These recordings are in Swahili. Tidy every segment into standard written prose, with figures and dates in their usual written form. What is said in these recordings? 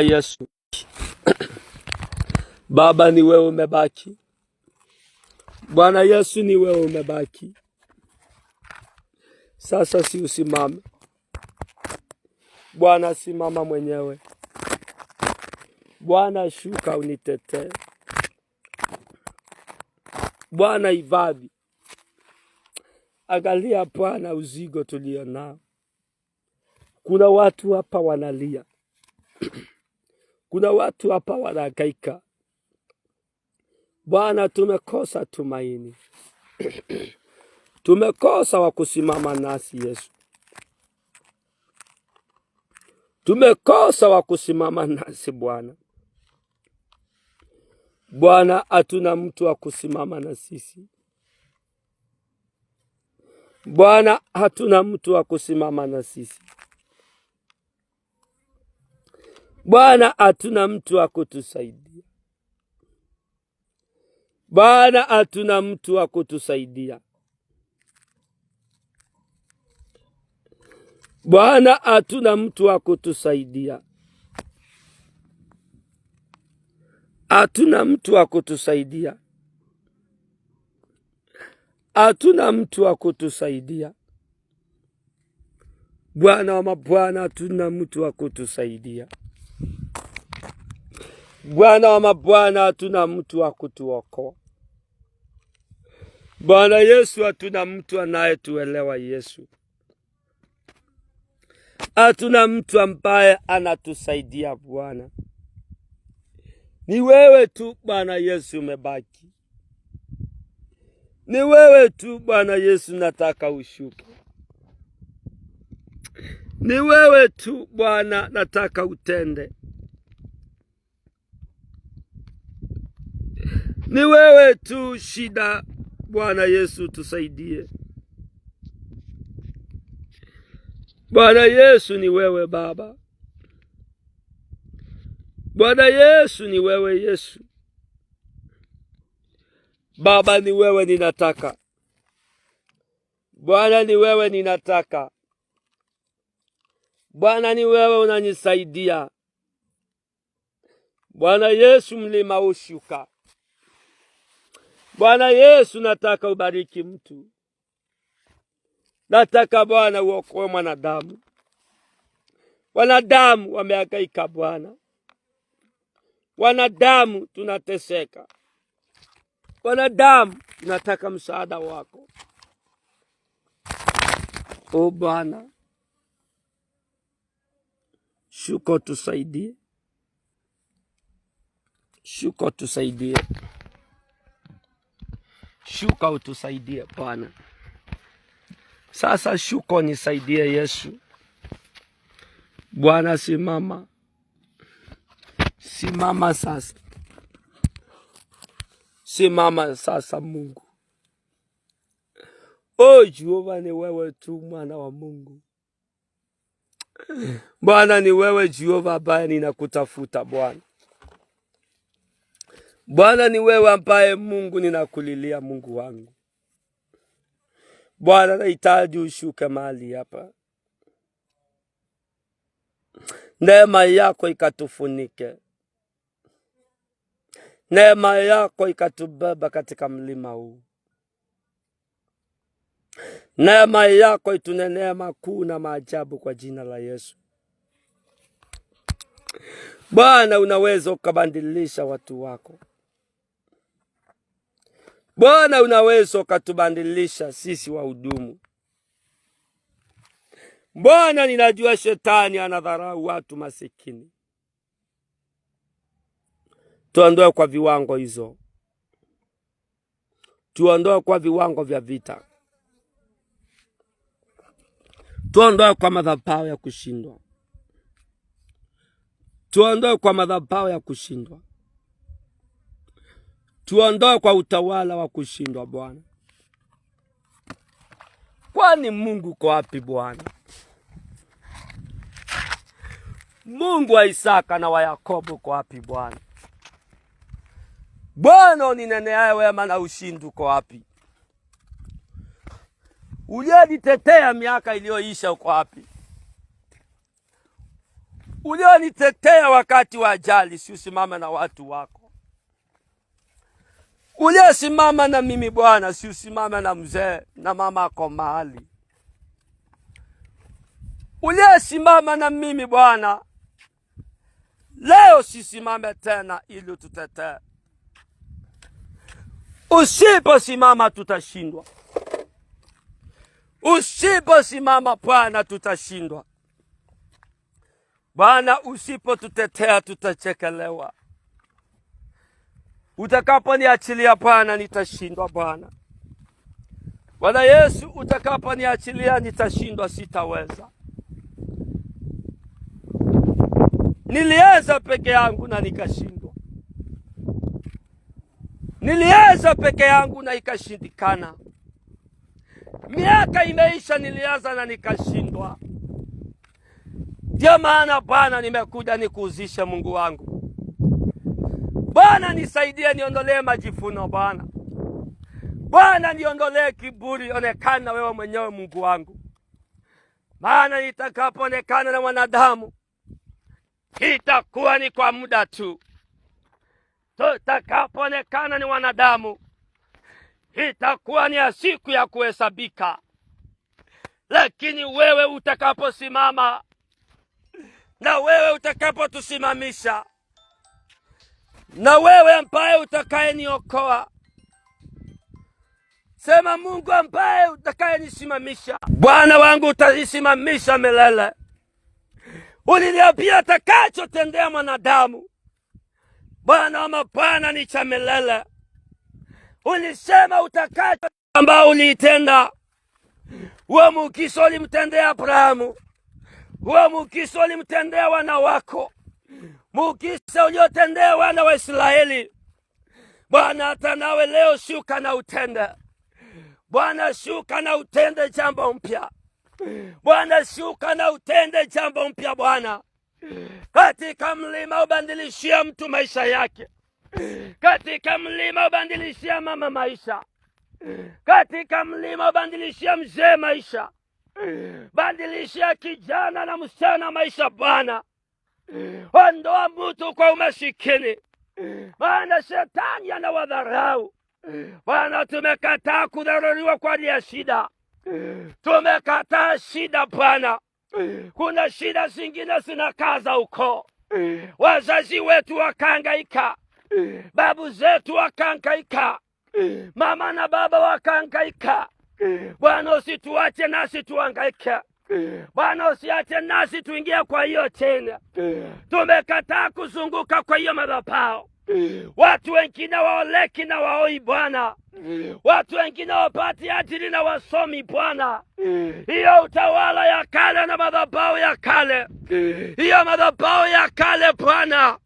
Yesu. Baba, ni wewe umebaki. Bwana Yesu, ni wewe umebaki. Sasa si usimame. Bwana, simama mwenyewe. Bwana, shuka unitetee. Bwana, hifadhi. Angalia Bwana uzigo tulio nao. Kuna watu hapa wanalia. Kuna watu hapa wanahangaika. Bwana, tumekosa tumaini. Tumekosa wa kusimama nasi Yesu. Tumekosa wa kusimama nasi Bwana. Bwana, hatuna mtu wa kusimama na sisi. Bwana, hatuna mtu wa kusimama na sisi. Bwana, hatuna mtu wa kutusaidia. Bwana, hatuna mtu wa kutusaidia. Bwana, hatuna mtu wa kutusaidia. Hatuna mtu wa kutusaidia. Hatuna mtu wa kutusaidia. Bwana wa mabwana, hatuna mtu wa kutusaidia. Bwana wa mabwana, hatuna mtu wa kutuokoa. Bwana Yesu, hatuna mtu anayetuelewa Yesu. Hatuna mtu ambaye anatusaidia Bwana. Ni wewe tu Bwana Yesu umebaki. Ni wewe tu Bwana Yesu nataka ushuke. Ni wewe tu Bwana nataka utende. Ni wewe tu shida Bwana Yesu tusaidie. Bwana Yesu, ni wewe Baba. Bwana Yesu, ni wewe Yesu. Baba, ni wewe ninataka. Bwana, ni wewe ninataka. Bwana, ni wewe unanisaidia. Bwana Yesu, mlima ushuka. Bwana Yesu, nataka ubariki mtu. Nataka Bwana uokoe mwanadamu. Wanadamu wamehangaika Bwana. Wanadamu tunateseka. Wanadamu tunataka msaada wako. O Bwana, shuka tusaidie. Shuka tusaidie. Shuka utusaidie Bwana. Sasa shuka nisaidie Yesu. Bwana, simama. Simama sasa. Simama sasa Mungu. O Jehova, ni wewe tu mwana wa Mungu. Bwana, ni wewe Jehova ambaye ninakutafuta Bwana. Bwana, ni wewe ambaye Mungu ninakulilia Mungu wangu. Bwana, nahitaji ushuke mahali hapa. Neema yako ikatufunike. Neema yako ikatubeba katika mlima huu. Neema yako itunenea makuu na maajabu kwa jina la Yesu. Bwana, unaweza ukabadilisha watu wako. Bwana, unaweza ukatubadilisha sisi wahudumu. Bwana, ninajua shetani anadharau watu masikini. Tuondoe kwa viwango hizo. Tuondoe kwa viwango vya vita. Tuondoe kwa madhabahu ya kushindwa. Tuondoe kwa madhabahu ya kushindwa. Tuondoe kwa utawala wa kushindwa Bwana. Kwani Mungu uko wapi Bwana? Mungu wa Isaka na wa Yakobo uko wapi Bwana? Bwana, unineneaye wema na ushindi uko wapi? Uliyenitetea miaka iliyoisha uko wapi? ulionitetea wakati wa ajali, si usimame na watu wako. Uliosimama na mimi Bwana, si usimame na mzee na mama ako mahali. Uliosimama na mimi Bwana, leo sisimame tena ili ututetee. Usiposimama tutashindwa. Usiposimama Bwana, tutashindwa. Bwana, usipotutetea tutachekelewa. Utakaponiachilia Bwana, nitashindwa Bwana. Bwana Yesu, utakaponiachilia nitashindwa, sitaweza. Nilianza peke yangu na nikashindwa. Nilianza peke yangu na ikashindikana. Miaka imeisha, nilianza na nikashindwa. Ndio maana Bwana nimekuja nikuuzishe Mungu wangu. Bwana nisaidie, niondolee majifuno Bwana. Bwana niondolee kiburi, onekana wewe mwenyewe Mungu wangu. Maana nitakapoonekana na wanadamu, itakuwa ni kwa muda tu. Tutakapoonekana ni wanadamu, itakuwa ni ya siku ya kuhesabika. Lakini wewe utakaposimama, na wewe utakapotusimamisha, na wewe ambaye utakayeniokoa, sema Mungu ambaye utakayenisimamisha, Bwana wangu utanisimamisha milele. Uliniambia atakachotendea mwanadamu, Bwana wa mabwana, ni cha milele. Ulisema utakacho ambao uliitenda. Huo muujiza ulimtendea Abrahamu. Huo muujiza ulimtendea wana wako. Muujiza uliotendea wana wa Israeli. Bwana, hata nawe leo shuka na utende. Bwana, shuka na utende jambo mpya. Bwana, shuka na utende jambo mpya Bwana. Katika mlima ubadilishia mtu maisha yake. Katika mlima ubadilishia mama maisha. Katika mlima ubadilishia mzee maisha. Badilishia kijana na msichana maisha Bwana. Ondoa mtu kwa umasikini. Maana shetani anawadharau. Bwana, tumekataa kudharuriwa kwa ajili ya shida. Tumekataa shida Bwana. Kuna shida zingine zinakaza uko. Wazazi wetu wakahangaika. Babu zetu wakahangaika. Mama na baba wakahangaika. Bwana, usituache nasi tuhangaike. Bwana, usiache nasi tuingie kwa hiyo tena. Tumekataa kuzunguka kwa hiyo madhabahu. Watu wengine waoleki na waoi Bwana. Watu wengine wapati ajili na wasomi Bwana. Hiyo utawala ya kale na madhabahu ya kale. Hiyo madhabahu ya kale Bwana.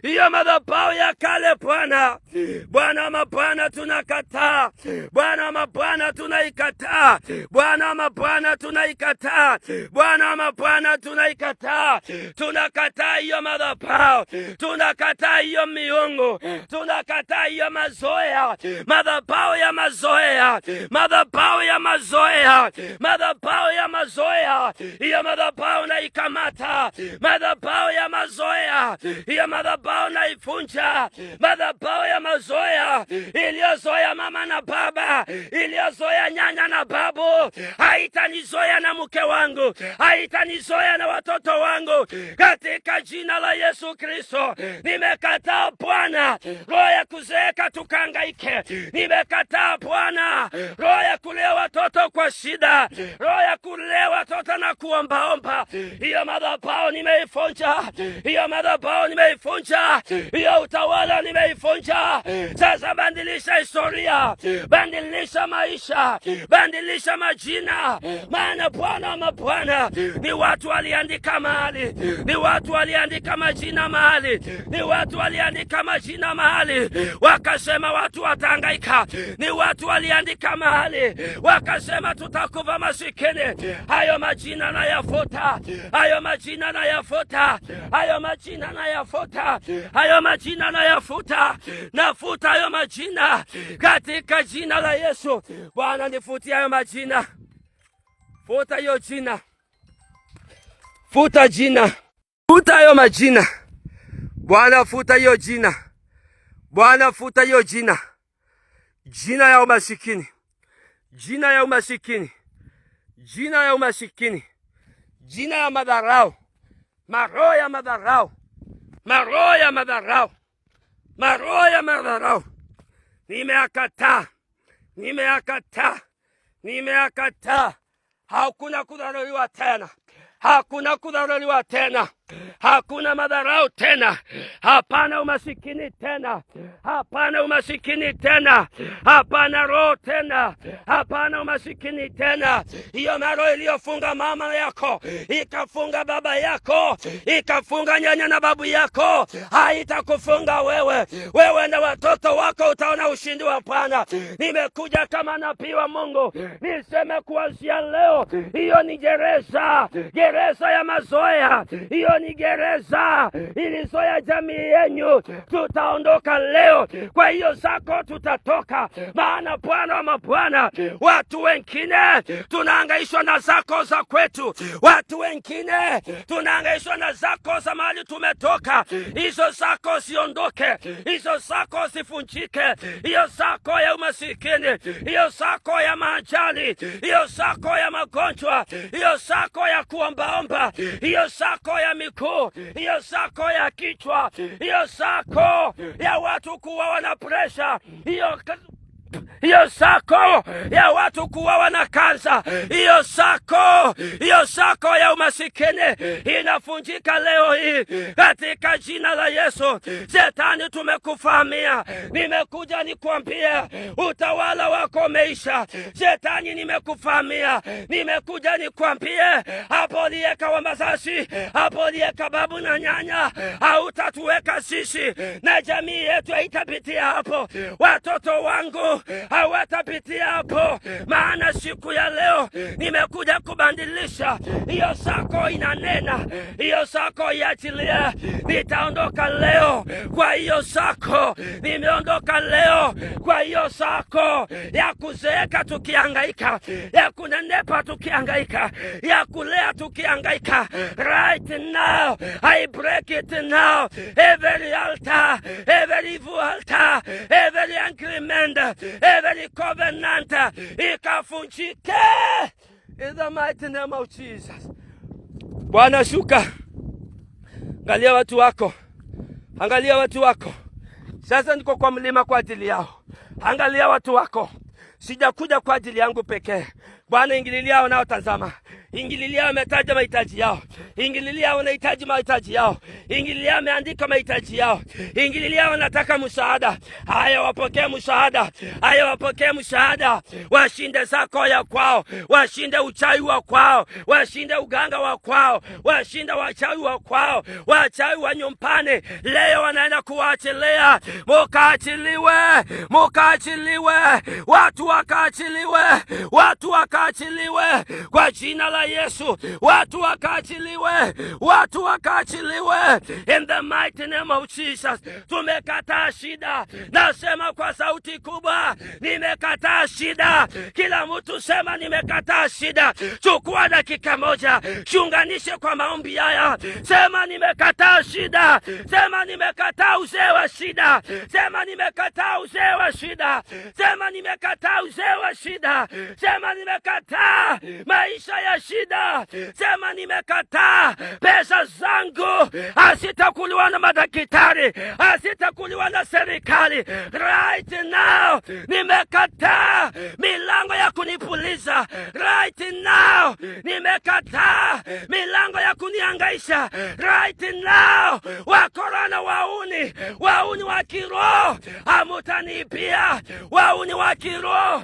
Hiyo madhabahu ya kale Bwana. Bwana mabwana tunakataa. Bwana mabwana tunaikataa. Bwana mabwana tunaikataa. Bwana mabwana tunaikataa. Tunakataa hiyo madhabahu. Tunakataa hiyo miungu. Tunakataa hiyo mazoea. Madhabahu ya mazoea. Madhabahu ya mazoea. Madhabahu ya mazoea. Hiyo madhabahu naikamata. Madhabahu ya mazoea. Hiyo madhabahu naifunja. Madhabahu ya mazoea iliyozoea mama na baba, iliyozoea nyanya na babu, haitanizoea na mke wangu, haitanizoea na watoto wangu. Katika jina la Yesu Kristo nimekataa Bwana roho ya kuzeeka tukahangaike. Nimekataa Bwana roho ya kulea watoto kwa shida, roho ya kulea watoto na kuombaomba. Hiyo madhabahu nimeifunja. Hiyo madhabahu nimeifunja. Hiyo utawala nimeifunja. Sasa badilisha historia, badilisha maisha, badilisha majina. Maana Bwana mabwana, ni watu waliandika mahali, ni watu waliandika majina mahali, ni watu waliandika majina mahali, wakasema watu watahangaika. Ni watu waliandika mahali, wakasema tutakufa masikini. Hayo majina na yafuta. Hayo majina na yafuta. Hayo majina na yafuta. Hayo majina na yafuta. Nafuta hayo majina katika jina la Yesu. Bwana, nifutie hayo majina. Futa hiyo jina. Futa jina. Futa hiyo majina. Bwana, futa hiyo jina. Bwana, futa hiyo jina. Jina ya umasikini. Jina ya umasikini. Jina ya umasikini. Jina ya madharau. Maroho ya madharau. Maroho ya madharau. Maroho ya madharau. Nimeakataa. Nimeakataa. Nimeakataa. Hakuna kudharauliwa tena. Hakuna kudharauliwa tena. Hakuna madharau tena. Hapana umasikini tena. Hapana umasikini tena. Hapana roho tena. Hapana umasikini tena. Hiyo maroho iliyofunga mama yako, ikafunga baba yako, ikafunga nyanya na babu yako, haitakufunga wewe. Wewe na watoto wako utaona ushindi wa Bwana. Nimekuja kama nabii wa Mungu niseme kuanzia leo, hiyo ni gereza. Gereza ya mazoea. Hiyo ni gereza ilizoea jamii yenyu. Tutaondoka leo. Kwa hiyo zako tutatoka. Maana Bwana wa mabwana, watu wengine tunahangaishwa na zako za kwetu. Watu wengine tunahangaishwa na zako za mahali tumetoka. Hizo zako siondoke. Hizo zako sifunjike. Hiyo zako ya umasikini. Hiyo zako ya maajali. Hiyo zako ya magonjwa. Hiyo zako ya kuombaomba. Hiyo zako ya miguu. Hiyo zako ya kichwa. Hiyo zako ya watu kuwa na presha. Hiyo sako ya watu kuwa na kansa. Hiyo sako ya umasikini inafunjika leo hii katika jina la Yesu. Shetani, tumekufahamia. Nimekuja nikwambie utawala wako umeisha. Shetani, nimekufahamia. Nimekuja nikwambie hapo lieka wa mazazi, hapo lieka babu na nyanya, hautatuweka sisi na jamii yetu haitapitia hapo. Watoto wangu hawatapitia hapo. Maana siku ya leo nimekuja kubadilisha. Hiyo sako inanena. Hiyo sako iachilie. Nitaondoka leo kwa hiyo sako. Nimeondoka leo kwa hiyo sako ya kuzeeka tukihangaika, ya kunenepa tukihangaika, ya kulea tukihangaika. Right now I break it now. Every altar, every evil altar, every agreement, every covenant, ikafunjike in the mighty name of Jesus. Bwana, shuka. Angalia watu wako. Angalia watu wako. Sasa niko kwa mlima kwa ajili yao. Angalia watu wako. Sijakuja kwa ajili yangu pekee. Bwana, ingililia wanaotazama. Ingililia wametaja mahitaji yao. Ingililia wanahitaji mahitaji yao. Ingililia wameandika mahitaji yao. Ingililia wanataka msaada. Haya, wapokee msaada. Haya, wapokee msaada. Washinde zako ya kwao. Washinde uchawi wa kwao. Washinde uganga wa kwao. Washinde wachawi wa kwao. Wachawi wa nyumbani. Leo wanaenda kuachilia. Mukaachiliwe. Mukaachiliwe. Watu wakaachiliwe. Watu wakaachiliwe. Kwa jina la Yesu. Watu wakaachiliwe. Watu wakaachiliwe. In the mighty name of Jesus. Tumekataa shida. Nasema kwa sauti kubwa, nimekataa shida. Kila mtu sema nimekataa shida. Chukua dakika moja. Shunganishe kwa maombi haya. Sema nimekataa shida. Sema nimekataa uzee wa shida. Sema nimekataa uzee wa shida. Sema nimekataa uzee wa shida. Sema nimekataa maisha ya shida. Sema nimekataa pesa zangu hasitakuliwa na madaktari, hasitakuliwa na serikali. Right now nimekataa milango ya kunipuliza. Right now nimekataa milango ya kunihangaisha. Right now wakorona, wauni wa kiroho hamutanibia. Wauni wa kiroho,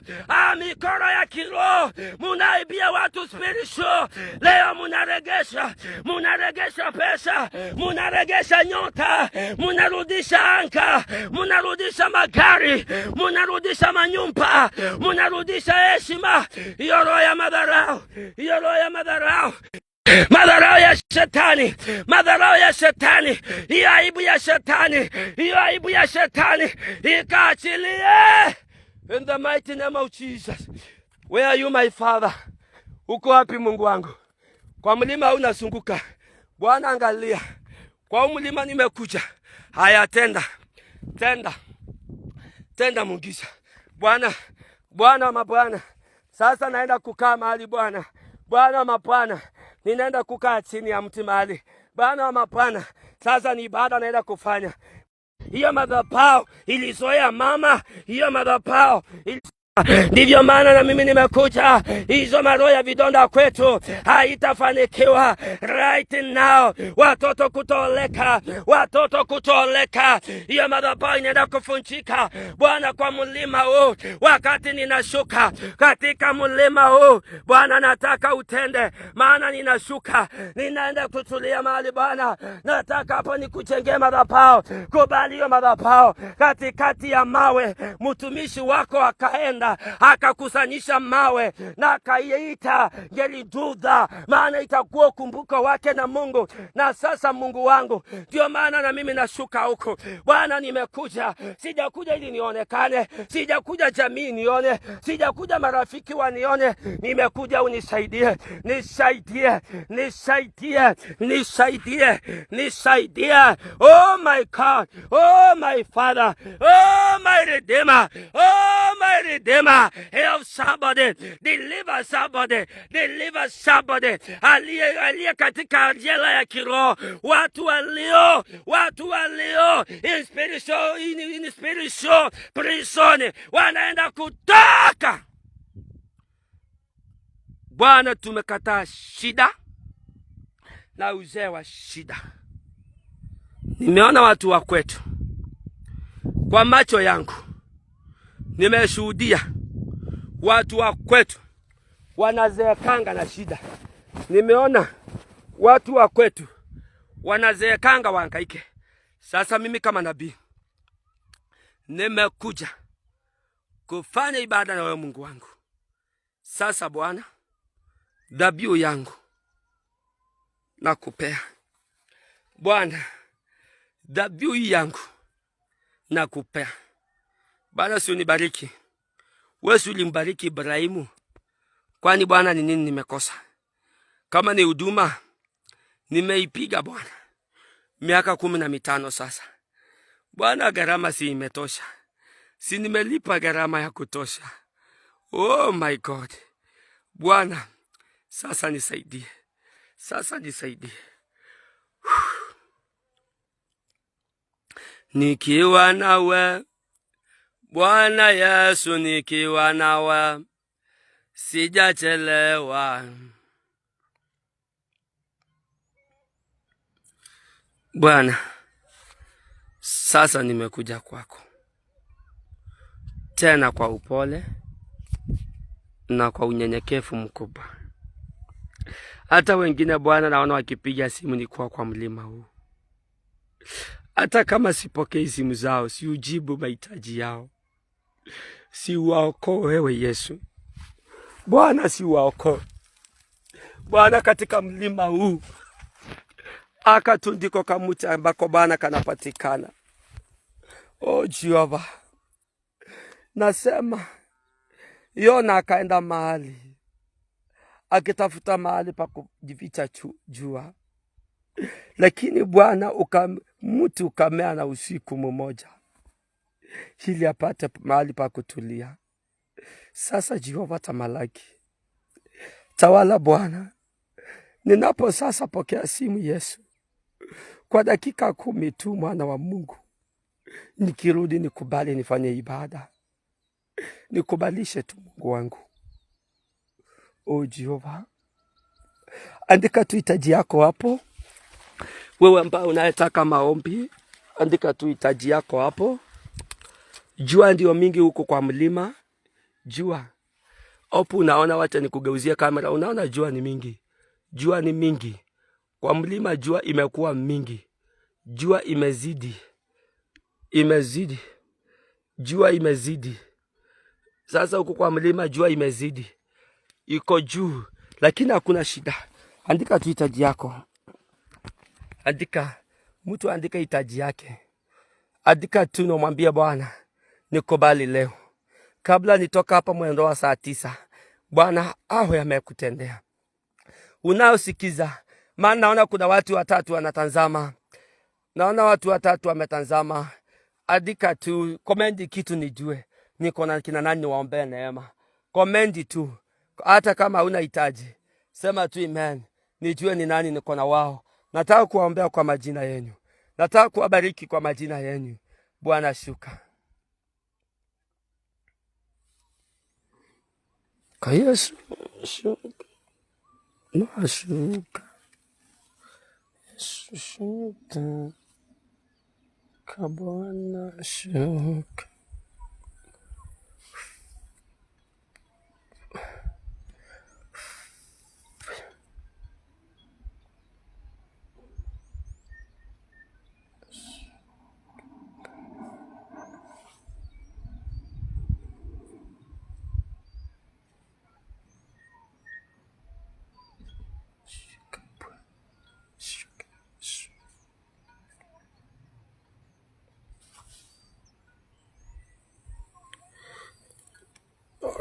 mikoro ya kiroho, munaibia watu spiritual. Leo munaregesha pesa, munaregesha nyota, munarudisha anga, munarudisha magari, munarudisha manyumba, munarudisha heshima. Hiyo roho ya madharau, hiyo roho ya madharau, madharau ya shetani, madharau ya shetani, hiyo aibu ya shetani, hiyo aibu ya shetani ikaachilie in the mighty name of Jesus. Where are you, my Father? Uko wapi Mungu wangu? Kwa mlima unazunguka, Bwana angalia, kwa mlima nimekuja. Haya, tenda muujiza. Bwana mabwana, sasa naenda kukaa mahali Bwana wa mapana, ninaenda kukaa chini ya mti mahali Bwana wa mapana. Sasa ni ibada naenda kufanya. Hiyo madhabahu ilizoea mama, hiyo madhabahu ndivyo maana na mimi nimekuja. Hizo maroho ya vidonda kwetu haitafanikiwa right now. Watoto kutoleka, hiyo madhabahu inaenda kufunjika Bwana kwa mlima huu. Wakati ninashuka katika mlima huu Bwana, nataka utende, maana ninashuka, ninaenda kutulia mahali Bwana. Nataka hapo nikujengee madhabahu. Kubali hiyo madhabahu katikati ya mawe. Mtumishi wako akaenda akakusanyisha mawe na akaiita Gelidudha, maana itakuwa kumbuka wake na Mungu. Na sasa Mungu wangu, ndio maana na mimi nashuka huko Bwana. Nimekuja, sijakuja ili nionekane, sijakuja jamii nione, sijakuja marafiki wanione. Nimekuja unisaidie, nisaidie. Oh my God, oh my Father, oh my Redeemer, oh my Redeemer. Help somebody, deliver somebody. Aliye katika jela ya kiroho, watu walio in spiritual prison wanaenda kutoka. Bwana, tumekataa shida na uzee wa shida. Nimeona watu wa kwetu kwa macho yangu, nimeshuhudia watu wa kwetu wanazeekanga na shida. Nimeona watu wa kwetu wanazeekanga wahangaike. Sasa mimi kama nabii nimekuja kufanya ibada na wewe Mungu wangu. Sasa Bwana, dhabihu yangu nakupea Bwana, dhabihu yangu nakupea Bwana. Si unibariki wewe, si ulimbariki Ibrahimu? Kwani Bwana ni nini nimekosa? Kama ni huduma nimeipiga Bwana miaka 15 sasa Bwana, gharama si imetosha, si nimelipa gharama ya kutosha. Oh my God Bwana, sasa nisaidie, nikiwa nawe Bwana Yesu, nikiwa nawe sijachelewa. Bwana, sasa nimekuja kwako tena kwa upole na kwa unyenyekevu mkubwa. Hata wengine Bwana naona wakipiga simu ni kwa mlima huu. Hata kama sipokei simu zao, si ujibu mahitaji yao, si waokoe wewe Yesu. Bwana, si waokoe Bwana katika mlima huu. Akatundiko kamuti ambako Bwana kanapatikana. Oh Jehova, nasema Yona akaenda mahali akitafuta mahali pa kujificha jua, lakini Bwana mti ukamea na usiku mmoja ili apate mahali pa kutulia. Sasa Jehova tamalaki, tawala Bwana. Ninapo sasa pokea simu Yesu kwa dakika 10 tu, mwana wa Mungu, nikirudi nikubali nifanye ibada. Nikubalishe tu Mungu wangu. O Jehova, andika tu hitaji yako hapo. Wewe ambao unayetaka maombi, andika tu hitaji yako hapo. Jua ndio mingi huko kwa mlima. Jua. Hapo unaona, wacha nikugeuzia kamera. Unaona jua ni mingi. Jua ni mingi. Kwa mlima jua imekuwa mingi. Jua imezidi. Jua imezidi. Sasa huko kwa mlima jua imezidi. Iko juu, lakini hakuna shida. Andika tu hitaji yako. Andika, mtu andika hitaji yake. Andika tu na mwambie Bwana, nikubali leo. Kabla nitoka hapa mwendo wa saa 9, Bwana awe amekutendea. Unaosikiza Maana naona kuna watu watatu wanatazama. Naona watu watatu wametazama. Andika tu, komendi kitu nijue. Niko na kina nani waombee neema. Komendi tu. Hata kama huna hitaji. Sema tu amen. Nijue ni nani niko na wao. Nataka kuwaombea kwa majina yenu. Nataka kuwabariki kwa majina yenu. Bwana shuka. Kwa Yesu shuka. No shuka. Yesu shuka. Kwa Bwana shuka.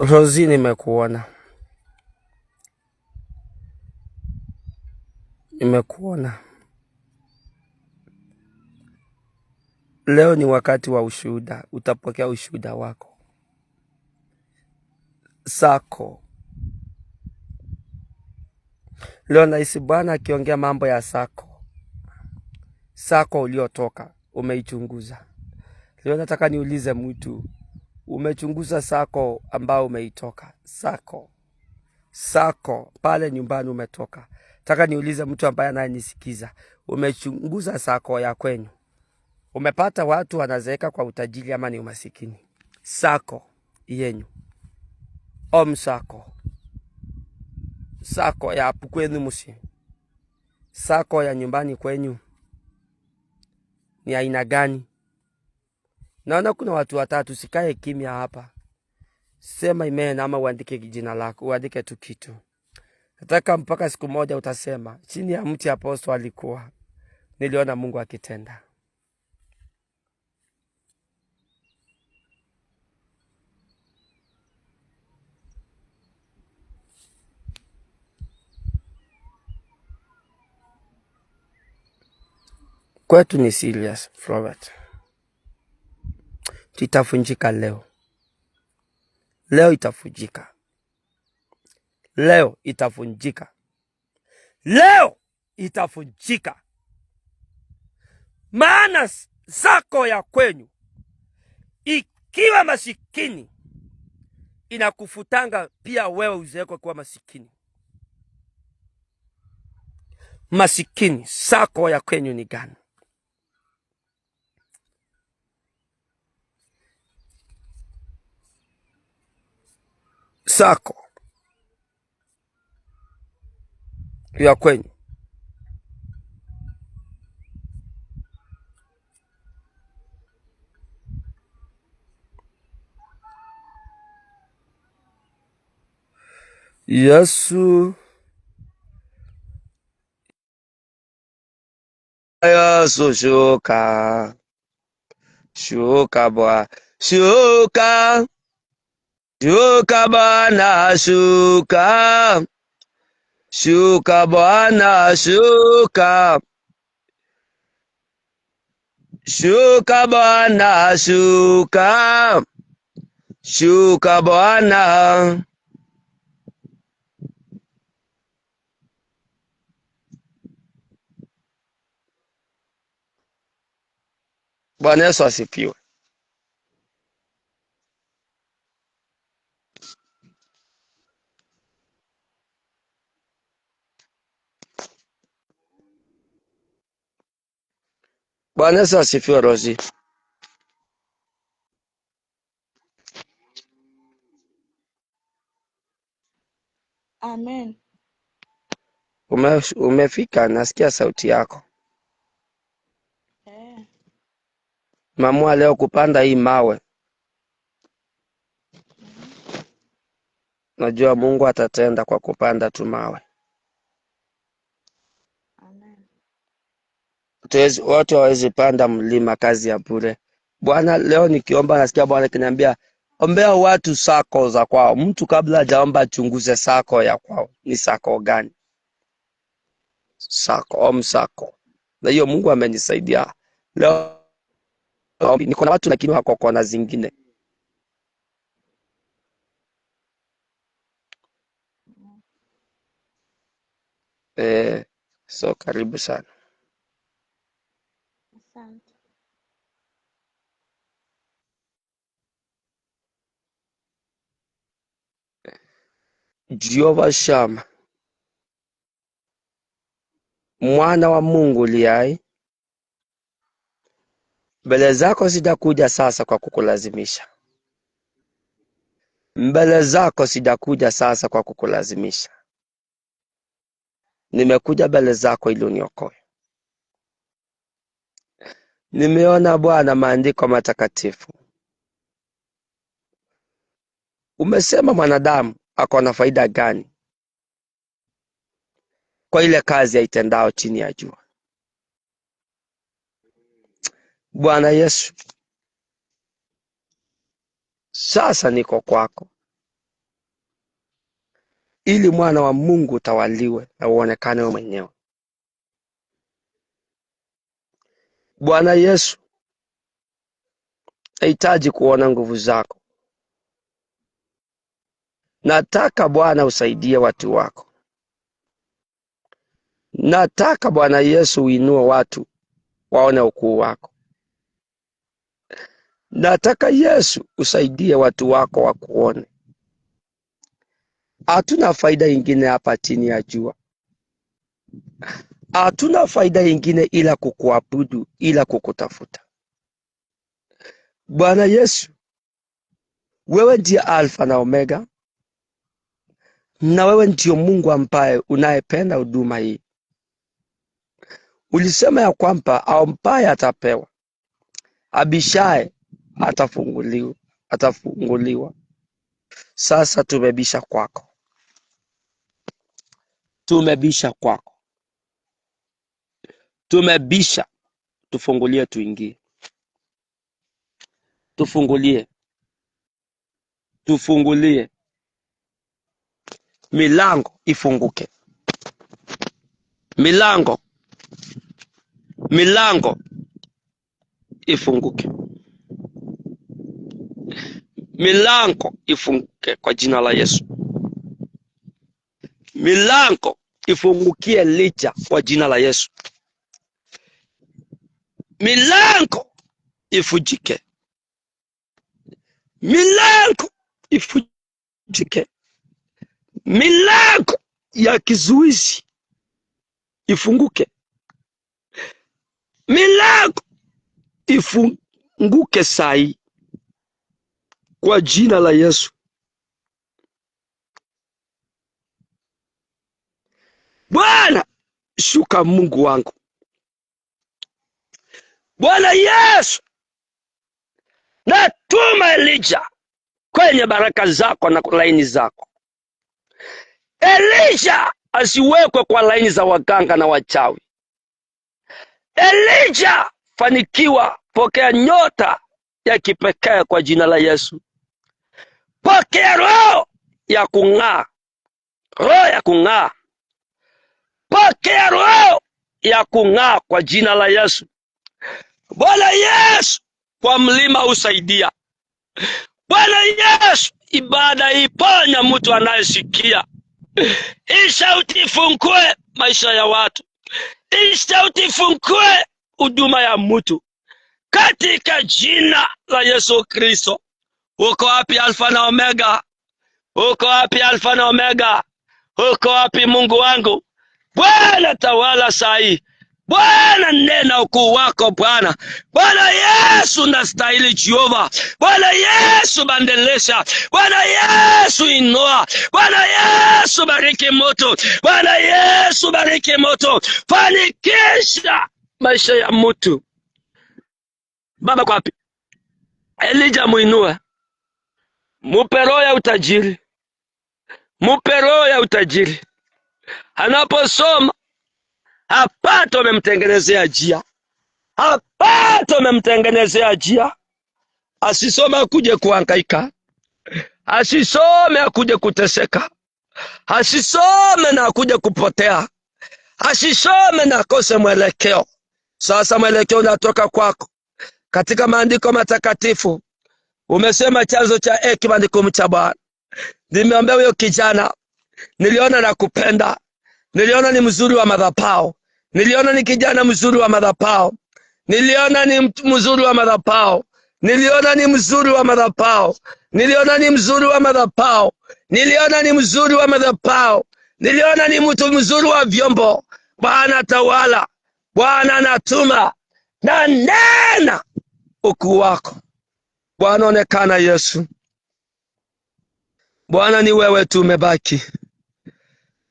Rozi, nimekuona. Leo ni wakati wa ushuhuda. Utapokea ushuhuda wako. Sako. Leo nahisi Bwana akiongea mambo ya sako. Sako uliotoka, umeichunguza. Leo nataka niulize mtu, umechunguza sako ambao umeitoka? Sako pale nyumbani umetoka. Nataka niulize mtu ambaye anayenisikiza, umechunguza sako ya kwenyu? Umepata watu wanazeeka kwa utajiri ama ni umasikini? Sako yenyu. Sako ya hapo kwenu musi. Sako ya nyumbani kwenyu ni aina gani? Naona kuna watu watatu, sikae kimya hapa. Sema amen ama uandike jina lako, uandike tu kitu. Nataka mpaka siku moja utasema, chini ya mti Apostle alikuwa. Niliona Mungu akitenda. Kwetu ni serious, Florent. Itafunjika leo. Leo itavunjika. Leo itavunjika. Leo itavunjika. Maana sako ya kwenyu ikiwa masikini inakufutanga pia wewe uzeekwe kuwa masikini. Masikini, sako ya kwenyu ni gani? Sako ya kwenyu. Yesu. Yesu shuka. Shuka Bwana. Shuka. Shuka Bwana shuka. Shuka Bwana shuka. Shuka Bwana shuka. Shuka Bwana. Bwana Yesu asifiwe. Bwana Yesu asifiwe, Rozi. Amen. Umefika, nasikia sauti yako. Mamua leo kupanda hii mawe. Najua Mungu atatenda kwa kupanda tu mawe. Amen. Watu hawezi panda mlima kazi ya bure. Bwana, leo nikiomba nasikia Bwana kiniambia ombea watu sako za kwao. Mtu kabla hajaomba chunguze sako ya kwao. Ni sako gani? sako. Na hiyo Mungu amenisaidia. Leo niko na watu lakini wako kona zingine. So karibu sana. Asante. Jehova Shama, mwana wa Mungu liai, mbele zako sijakuja sasa kwa kukulazimisha. Mbele zako sijakuja sasa kwa kukulazimisha. Nimekuja mbele zako ili uniokoe. Nimeona Bwana maandiko matakatifu. Umesema mwanadamu ako na faida gani kwa ile kazi aitendao chini ya jua? Bwana Yesu, sasa niko kwako ili mwana wa Mungu utawaliwe na uonekane wewe mwenyewe. Bwana Yesu, nahitaji kuona nguvu zako. Nataka Bwana usaidie watu wako. Nataka Bwana Yesu uinue watu waone ukuu wako. Nataka Yesu usaidie watu wako wakuone. Hatuna faida ingine hapa chini ya jua. Hatuna faida ingine ila kukuabudu, ila kukutafuta. Bwana Yesu, wewe ndiye Alfa na Omega, na wewe ndiyo Mungu ambaye unayependa huduma hii. Ulisema ya kwamba aombaye atapewa, abishaye atafunguliwa. Sasa tumebisha kwako. Tumebisha kwako. Tumebisha, tufungulie tuingie. Tufungulie. Tufungulie. Milango ifunguke. Milango ifunguke. Milango ifunguke kwa jina la Yesu. Milango ifungukie Elijah kwa jina la Yesu. Milango ifujike. Milango ifujike. Milango ya kizuizi ifunguke. Milango ifunguke sai kwa jina la Yesu. Bwana, shuka Mungu wangu. Bwana Yesu, natuma Elijah kwenye baraka zako na laini zako. Elijah asiwekwe kwa laini za waganga na wachawi. Elijah, fanikiwa, pokea nyota ya kipekee kwa jina la Yesu. Pokea roho ya kung'aa. Roho ya kung'aa. Pokea roho ya kung'aa kwa jina la Yesu. Bwana Yesu, kwa mlima usaidia. Bwana Yesu, ibada iponya mtu anayesikia. Hii sauti ifungue maisha ya watu. Hii sauti ifungue huduma ya mtu. Katika jina la Yesu Kristo. Uko wapi Alfa na Omega? Uko wapi Alfa na Omega? Uko wapi Mungu wangu? Bwana tawala sai. Bwana nena ukuu wako Bwana. Bwana Yesu nastahili Jehova. Bwana Yesu bandelesha. Bwana Yesu inua. Bwana Yesu bariki moto. Bwana Yesu bariki moto. Fanikisha maisha ya mtu. Baba kwa wapi? Elijah muinue. Mupe roho ya utajiri. Mupe roho ya utajiri. Anaposoma hapata umemtengenezea njia. Hapata umemtengenezea njia. Asisome akuje kuhangaika. Asisome akuje kuteseka. Asisome na akuje kupotea. asisome na akose mwelekeo. Sasa mwelekeo unatoka kwako. Katika maandiko matakatifu umesema chanzo cha hekima ni kumcha Bwana. Nimeombea huyo kijana, niliona na kupenda, niliona ni mzuri wa madhabahu, niliona ni kijana mzuri wa madhabahu, niliona ni mtu mzuri wa madhabahu, niliona ni mzuri wa madhabahu, niliona ni mzuri wa madhabahu, niliona ni mzuri wa madhabahu, niliona ni mtu mzuri wa vyombo. Bwana tawala, Bwana anatuma na nena ukuu wako. Bwana onekana Yesu. Bwana ni wewe tumebaki,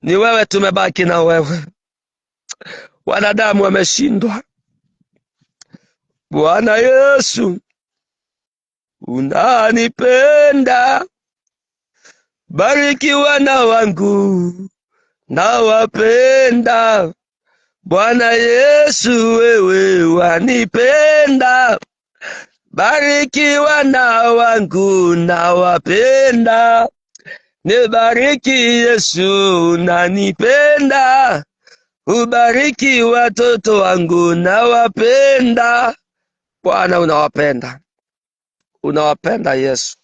ni wewe tumebaki na wewe. Wanadamu wameshindwa. Bwana Yesu unanipenda, bariki wana wangu nawapenda. Bwana Yesu wewe wanipenda, bariki wana wangu nawapenda. Nibariki Yesu unanipenda, ubariki watoto wangu nawapenda. Bwana unawapenda, unawapenda Yesu.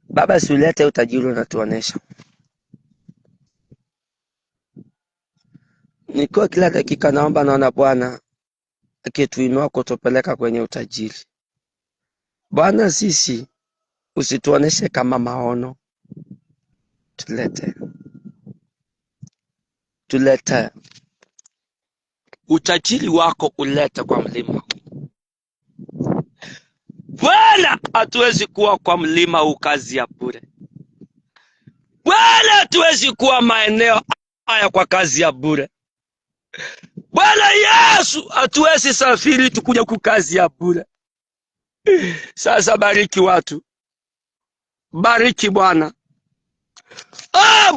Baba, siulete utajiri unatuonesha. Niko kila dakika naomba, naona Bwana akituinua kutupeleka kwenye utajiri. Bwana, sisi usituoneshe kama maono, tulete utajiri wako, ulete kwa mlima. Bwana, hatuwezi kuwa kwa mlima huu kazi ya bure. Bwana, hatuwezi kuwa maeneo haya kwa kazi ya bure. Bwana Yesu, hatuwezi safiri tukuja kwa kazi ya bure. Sasa bariki watu, bariki Bwana.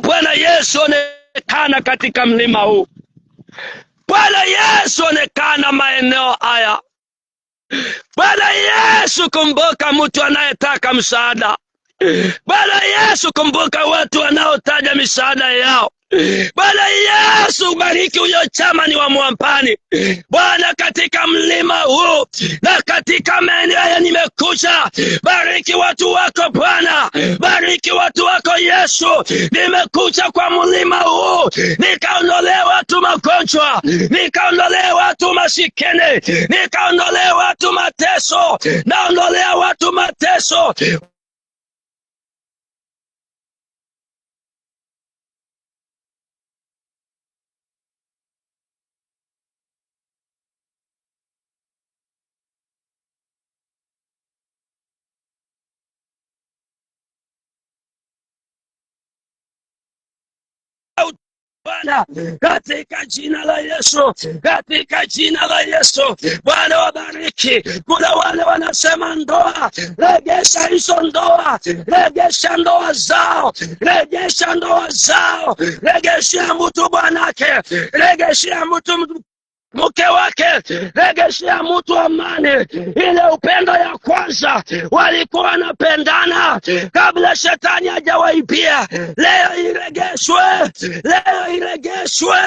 Bwana Yesu, onekana katika mlima huu. Bwana Yesu, onekana maeneo haya. Bwana Yesu, kumbuka mtu anayetaka msaada. Bwana Yesu, kumbuka watu wanaotaja misaada yao. Bwana Yesu, bariki huyo chamani wa Mwampani. Bwana, katika mlima huu na katika maeneo haya nimekuja. Bariki watu wako Bwana, bariki watu wako Yesu. Nimekuja kwa mlima huu nikaondolee watu magonjwa, nikaondolee watu masikini, nikaondolee watu mateso, naondolea watu mateso. Bwana, katika jina la Yesu, katika jina la Yesu, Bwana wabariki. Kuna wale wanasema ndoa, regesha hizo ndoa, regesha ndoa zao, regesha ndoa zao, regeshia mtu bwanake, regeshia mtu mke wake, regeshia mtu amani. Ile upendo ya kwanza walikuwa wanapendana kabla shetani hajawaibia. Leo iregeshwe, leo iregeshwe,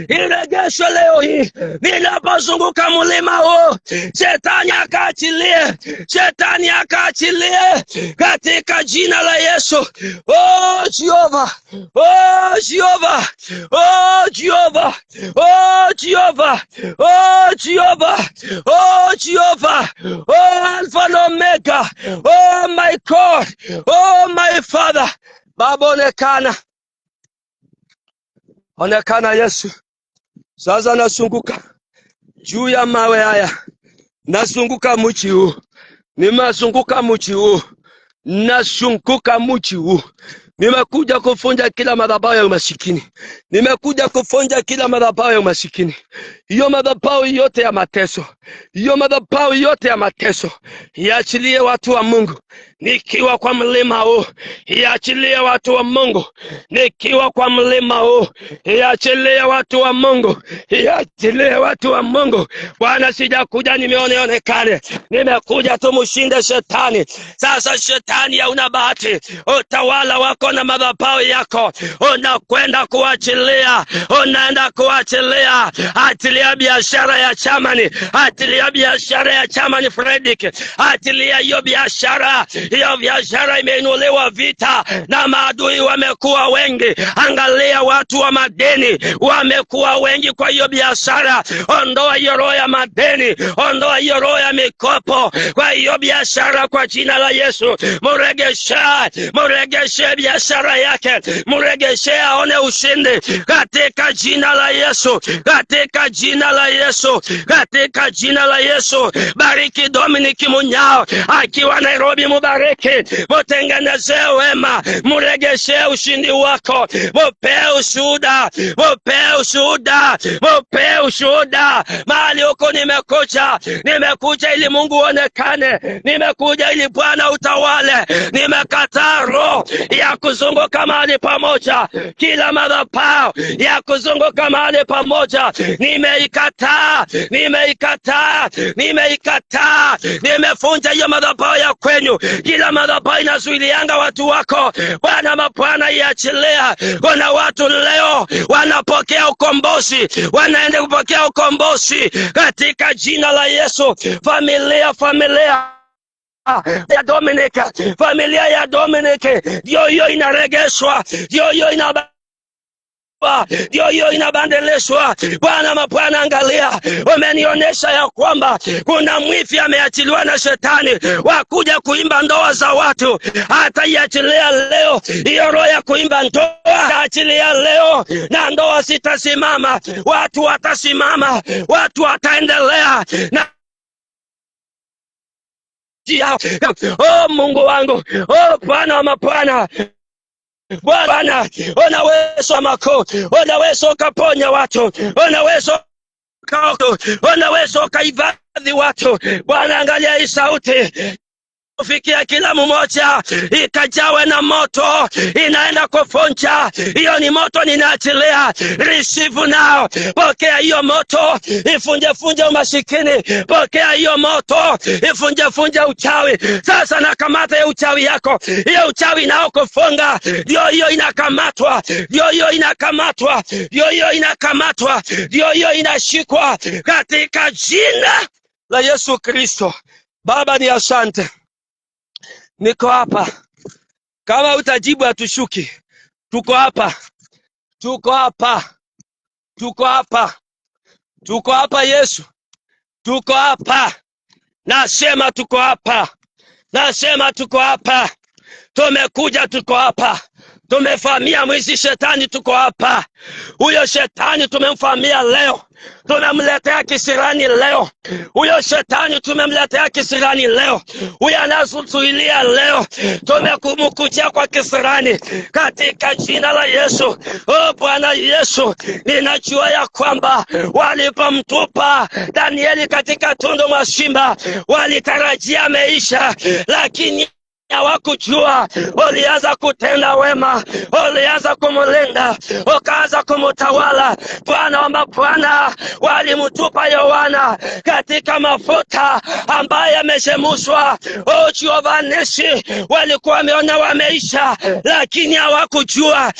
iregeshwe leo hii. Ninapozunguka mlima huu, shetani akaachilie, shetani akaachilie katika jina la Yesu. Oh Jehova, oh Jehova, oh Jehova, oh Jehova, oh Jehovah, oh Jehovah, oh Alpha and Omega, oh my God, oh my Father. Baba, onekana, onekana Yesu. Sasa nasunguka juu ya mawe haya, nasunguka mji huu, nimezunguka mji huu, nasunguka mji huu. Nimekuja kufunja kila madhabahu ya umasikini. Nimekuja kufunja kila madhabahu ya umasikini. Hiyo madhabahu yote ya mateso, hiyo madhabahu yote ya mateso, iachilie watu wa Mungu. nikiwa kwa mlima huu, iachilie watu wa Mungu. Nikiwa kwa mlima huu, iachilie watu wa Mungu, iachilie watu wa Mungu. Bwana, sijakuja nimeonekane, nimekuja tumshinde shetani. Sasa shetani hauna bahati, utawala wako na madhabahu yako unakwenda kuachilia, unaenda kuachilia. Atilia biashara ya Chamani, atilia biashara ya Chamani Fredrick, atilia hiyo biashara. Hiyo biashara imeinuliwa vita na maadui wamekuwa wengi. Angalia watu wa madeni wamekuwa wengi kwa hiyo biashara. Ondoa hiyo roho ya madeni, ondoa hiyo roho ya mikopo kwa hiyo biashara kwa jina la Yesu. Muregeshe biashara yake, muregeshe aone ushindi katika jina la Yesu, katika jina la Yesu, katika jina la Yesu. Bariki Dominic Munyao akiwa Nairobi, mubariki, mutengenezee wema, muregeshe ushindi wako, mupee ushuhuda, mupee ushuhuda, mupee ushuhuda. Mahali huko nimekuja ili Mungu onekane, nimekuja ili Bwana utawale. Nimekataa roho ya kuzunguka mahali pamoja, kila madhabahu ya kuzunguka mahali pamoja nimeikataa, nimeikataa, nimeikataa. Nimefunja hiyo madhabahu ya kwenyu, kila madhabahu inazuilianga watu wako. Bwana mapana iachilia. Kuna watu leo wanapokea ukombozi, wanaenda kupokea ukombozi katika jina la Yesu. Familia ya Dominic, familia ya Dominic, ndio hiyo inaregeshwa, ndio hiyo inabandeleshwa. Bwana mapana, angalia, umenionyesha ya kwamba kuna mwifi ameachiliwa na shetani wakuja kuimba ndoa za watu. Hata iachilia leo hiyo roho ya kuimba ndoa, achilia leo na ndoa zitasimama, watu watasimama, watu wataendelea na oh Mungu wangu, oh Bwana wa mapana, Bwana unaweza makuu, unaweza ukaponya watu, unaweza ukahifadhi watu. Bwana, angalia hii sauti kufikia kila mmoja, ikajawe na moto, inaenda kufunja. Hiyo ni moto ninaachilia, receive now. Pokea hiyo moto, ifunje umasikini. Pokea hiyo moto, ifunje uchawi. Sasa nakamata hiyo uchawi yako, hiyo uchawi nao kufunga, ndio hiyo inakamatwa, ndio hiyo inakamatwa, ndio hiyo inakamatwa, ndio hiyo inashikwa katika jina la Yesu Kristo. Baba, ni asante, niko hapa. Kama utajibu hatushuki. Tuko hapa, tuko hapa, tuko hapa, tuko hapa Yesu, tuko hapa. Nasema tuko hapa, nasema tuko hapa. Tumekuja, tuko hapa. Tumefamia mwizi shetani, tuko hapa. Huyo shetani tumemfamia leo, tumemletea kisirani leo. Huyo shetani tumemletea kisirani leo. Huyo anasuzuilia leo, tumekumukutia kwa kisirani katika jina la Yesu. Oh Bwana Yesu, ninajua ya kwamba walipomtupa Danieli katika tundu mwa simba walitarajia maisha, lakini hawakujua. Ulianza kutenda wema, ulianza kumlinda, ukaanza kumutawala. Bwana wa mabwana, walimtupa Yohana katika mafuta ambaye ameshemushwa. Jehova Nisi, walikuwa wameona wameisha, lakini hawakujua,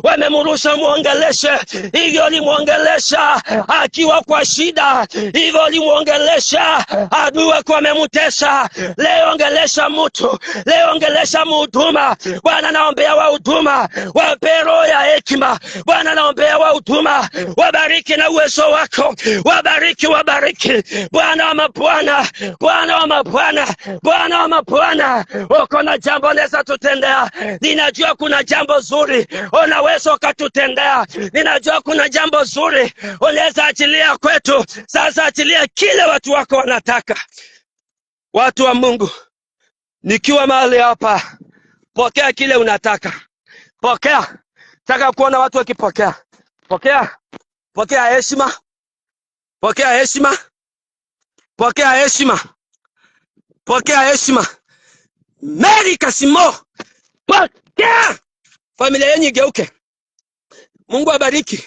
wamemrusha muongeleshe. Hivyo limuongelesha akiwa kwa shida, hivyo limuongelesha adui wako wamemutesa. Leo ongelesha mtu, leo ongelesha mhuduma. Bwana, naombea wahuduma, wape roho ya hekima. Bwana, naombea wahuduma, wabariki na uwezo wako, wabariki. Bwana wa mabwana, Bwana wa mabwana, Bwana wa mabwana, uko na jambo unaweza tutendea. Ninajua kuna jambo zuri unaweza ukatutendea. Ninajua kuna jambo zuri unaweza achilia kwetu. Sasa achilia kile watu wako wanataka. Watu wa Mungu, nikiwa mahali hapa, pokea kile unataka. Pokea. Nataka kuona watu wakipokea. Pokea. Pokea heshima. Pokea heshima. Pokea heshima. Pokea heshima. Mary Kasimo, pokea. Familia yenu igeuke. Mungu abariki.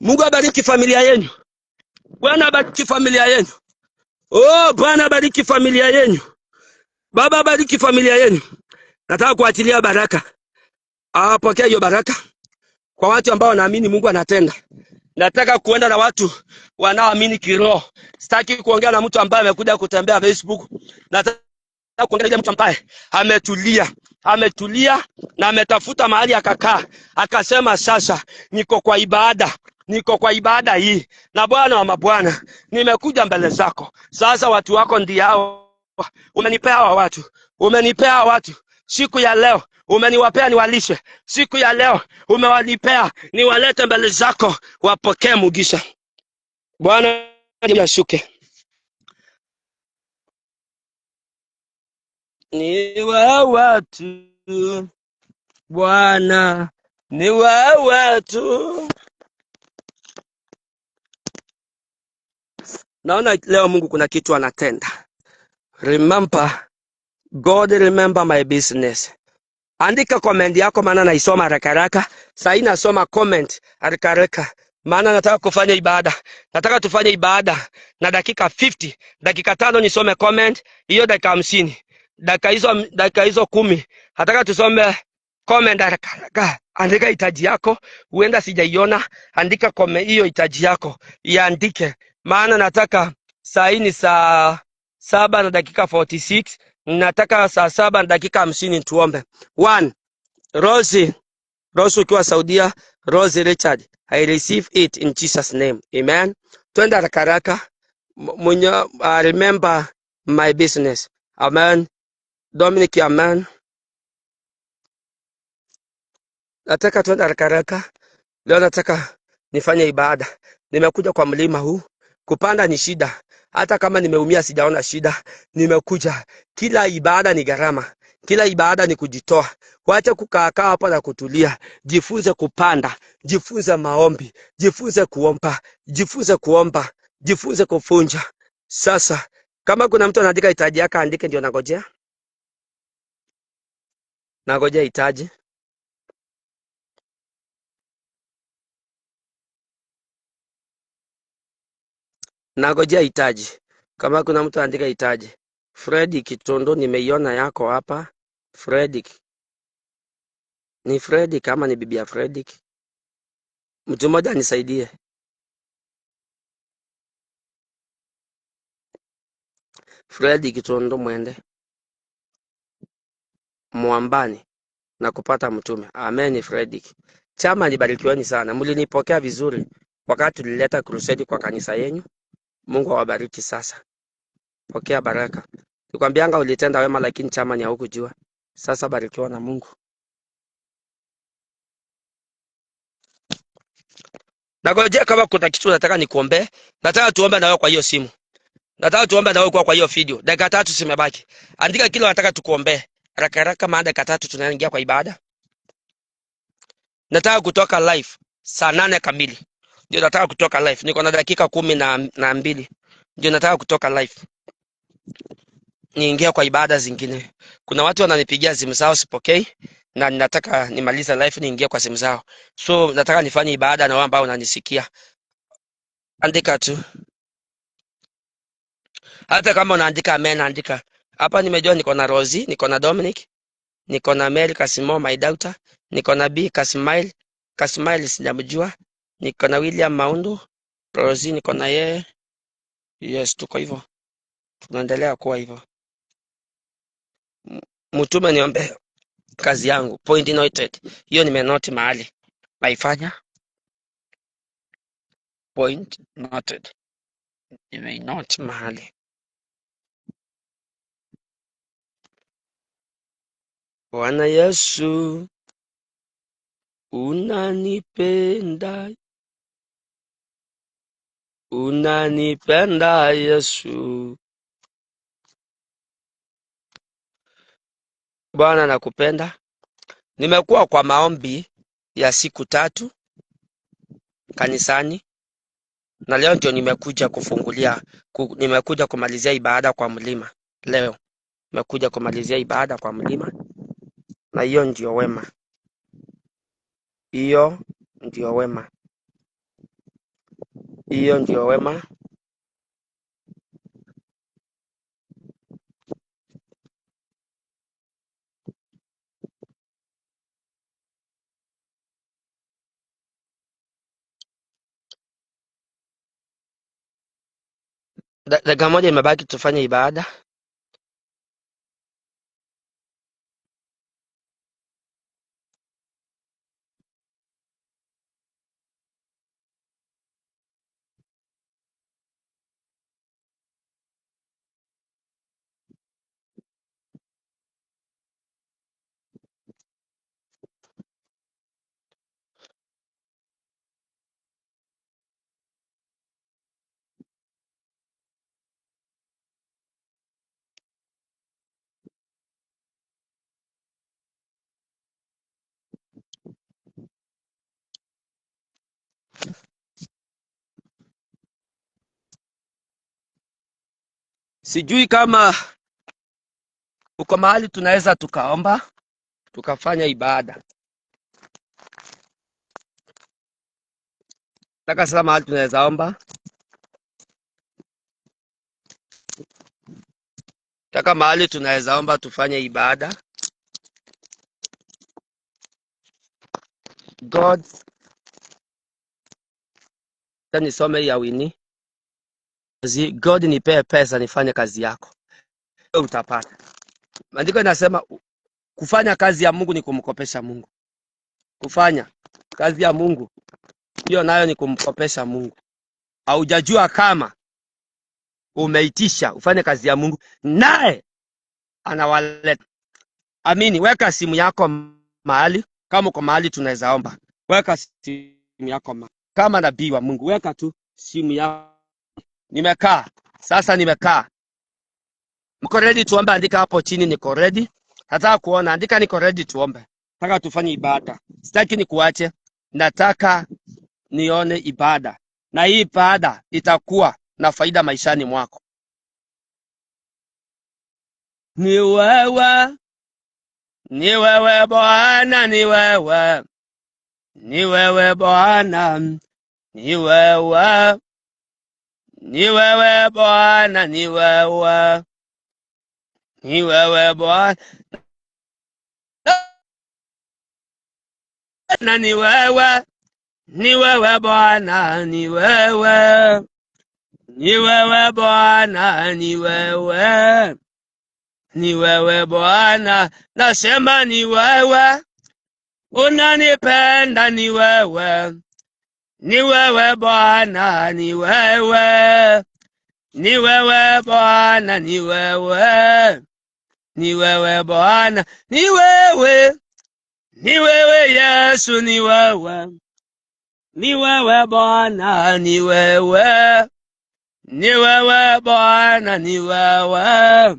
Mungu abariki familia yenu. Bwana abariki familia yenu. Oh, Bwana abariki familia yenu. Baba abariki familia yenu. Nataka kuachilia baraka. Pokea hiyo baraka kwa watu ambao wanaamini Mungu anatenda. Nataka kuenda na watu wanaoamini kiroho. Sitaki kuongea na mtu ambaye amekuja kutembea Facebook. Nataka kuongea na mtu ambaye ametulia na ametafuta mahali akakaa. Akasema sasa niko kwa ibada hii. Na Bwana wa mabwana, nimekuja mbele zako. Sasa watu wako ndio hao. Umenipea watu. Siku ya leo umeniwapea niwalishe. Siku ya leo umewanipea niwalete mbele zako, wapokee mugisha. Bwana yashuke. Ni wa watu Bwana, ni wa watu. Naona leo Mungu kuna kitu anatenda. Remember God, remember my business. Andika comment yako maana naisoma haraka. Sasa nasoma comment haraka. Maana nataka kufanya ibada. Nataka tufanye ibada na dakika 50. Dakika 5 nisome comment, hiyo dakika 50. Dakika hizo 10. Nataka tusome comment haraka. Andika hitaji yako, huenda sijaiona. Andika comment hiyo hitaji yako. Iandike. Maana nataka saa 7 na dakika 46. Nataka saa 7 na dakika 50 tuombe. 1. Rosie ukiwa Saudia, Rosie Richard, I receive it in Jesus name. Amen. Twende haraka. Remember my business. Amen. Dominic, amen. Nataka twende haraka. Leo nataka nifanye ibada. Nimekuja kwa mlima huu. Kupanda ni shida. Hata kama nimeumia sijaona shida. Nimekuja. Kila ibada ni gharama. Kila ibada ni kujitoa. Wacha kukaa hapa na kutulia. Jifunze kupanda. Jifunze maombi. Jifunze kuomba. Jifunze kufunja. Sasa, kama kuna mtu anaandika hitaji yake andike, ndio nangojea. Nangojea hitaji. Nangojea hitaji. Kama kuna mtu anaandika hitaji. Freddy Kitondo, nimeiona yako hapa. Freddy. Ni Freddy kama ni bibi ya Freddy. Mtu mmoja nisaidie. Freddy Kitondo mwende Mwambani na kupata mtume. Amen. Freddy. Chama libarikiweni sana. Mlinipokea vizuri wakati tulileta crusade kwa kanisa yenu. Mungu awabariki sasa. Pokea baraka. Nikwambianga ulitenda wema lakini chama ni hukujua. Sasa barikiwa na Mungu. Nangojea kama kuna kitu nataka nikuombe. Nataka tuombe na wewe kwa hiyo simu. Nataka tuombe na wewe kwa hiyo video. Dakika 3 zimebaki. Andika kile unataka tukuombe. Haraka maana dakika 3 tunaingia kwa ibada. Nataka kutoka live saa 8 kamili. Ndio nataka kutoka live. Niko na dakika 12. Ndio nataka kutoka live. Niingia kwa ibada zingine. Kuna watu wananipigia simu zao sipokei na ninataka nimalize live niingie kwa simu zao. So nataka nifanye ibada na wao ambao wananisikia. Andika tu. Hata kama unaandika amen andika. Hapa nimejua niko na Rosie, niko na Dominic, niko na Mary Kasimo my daughter, niko na B Kasmail sijamjua, niko na William Maundu, Rosie niko na yeye. Yes, tuko hivyo. Tunaendelea kuwa hivyo. Mtume niombe kazi yangu. Point noted. Hiyo nimenoti mahali. Naifanya. Point noted. Nimenoti mahali. Bwana Yesu unanipenda. Unanipenda Yesu. Bwana nakupenda. Nimekuwa kwa maombi ya siku 3 kanisani. Na leo ndio nimekuja kumalizia ibada kwa mlima leo. Umekuja kumalizia ibada kwa mlima, na hiyo ndio wema. Hiyo ndio wema. Hiyo ndio wema. Dakika moja imebaki tufanye ibada. Sijui kama uko mahali tunaweza tukaomba, tukafanya ibada. Nataka sasa mahali tunaweza omba. Nataka mahali tunaweza omba tufanye ibada. God, nisome ya Winnie. God, nipee pesa nifanye kazi yako. Utapata. Maandiko inasema kufanya kazi ya Mungu ni kumkopesha Mungu. Kufanya kazi ya Mungu hiyo nayo ni kumkopesha Mungu. Haujajua kama umeitisha ufanye kazi ya Mungu naye anawaleta. Amini, weka simu yako mahali, kama uko mahali tunaweza omba. Weka simu yako mahali. Kama nabii wa Mungu, weka tu simu yako. Nimekaa. Sasa nimekaa. Mko ready tuombe? Andika hapo chini niko ready. Nataka kuona, andika niko ready tuombe. Nataka tufanye ibada. Sitaki nikuache. Nataka nione ibada. Na hii ibada itakuwa na faida maishani mwako. Ni wewe. Ni wewe Bwana, ni wewe. Ni wewe Bwana. Ni wewe. Ni wewe Bwana, ni wewe. Ni wewe Bwana. Na ni wewe. Ni wewe Bwana, ni wewe. Ni wewe Bwana, ni wewe. Ni wewe Bwana, nasema ni wewe. Unanipenda ni wewe. Ni wewe Bwana, ni wewe. Ni wewe Bwana, ni wewe. Ni wewe Bwana, ni wewe. Ni wewe Yesu, ni wewe. Ni wewe Bwana, ni wewe. Ni wewe Bwana, ni wewe.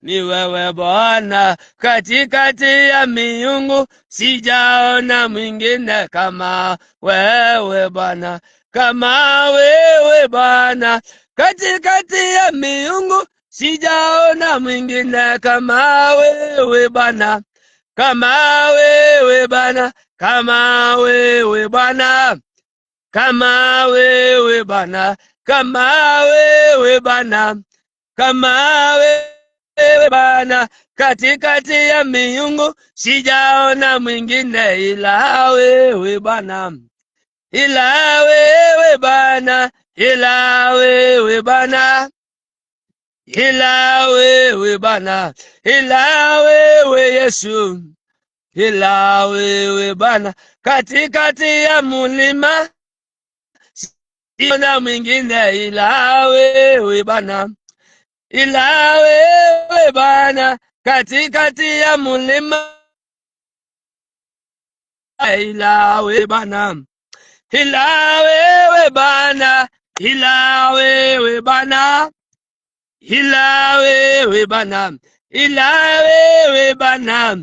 Ni wewe Bwana, katikati ya miungu sijaona mwingine kama wewe Bwana. Kama wewe Bwana, katikati ya miungu sijaona mwingine kama wewe Bwana. Kama wewe Bwana, kama wewe Bwana. Kama wewe Bwana, kama wewe Bwana. Kama wewe Bwana, katikati ya miungu sijaona mwingine ila wewe Bwana. Ila wewe Bwana, ila wewe Bwana. Ila wewe Bwana, ila wewe Yesu. Ila wewe Bwana, katikati ya mulima sijaona mwingine ila wewe Bwana. Ila wewe Bwana, katikati ya mulima ila wewe Bwana. Ila wewe Bwana, ila wewe Bwana. Ila wewe Bwana, ila wewe Bwana.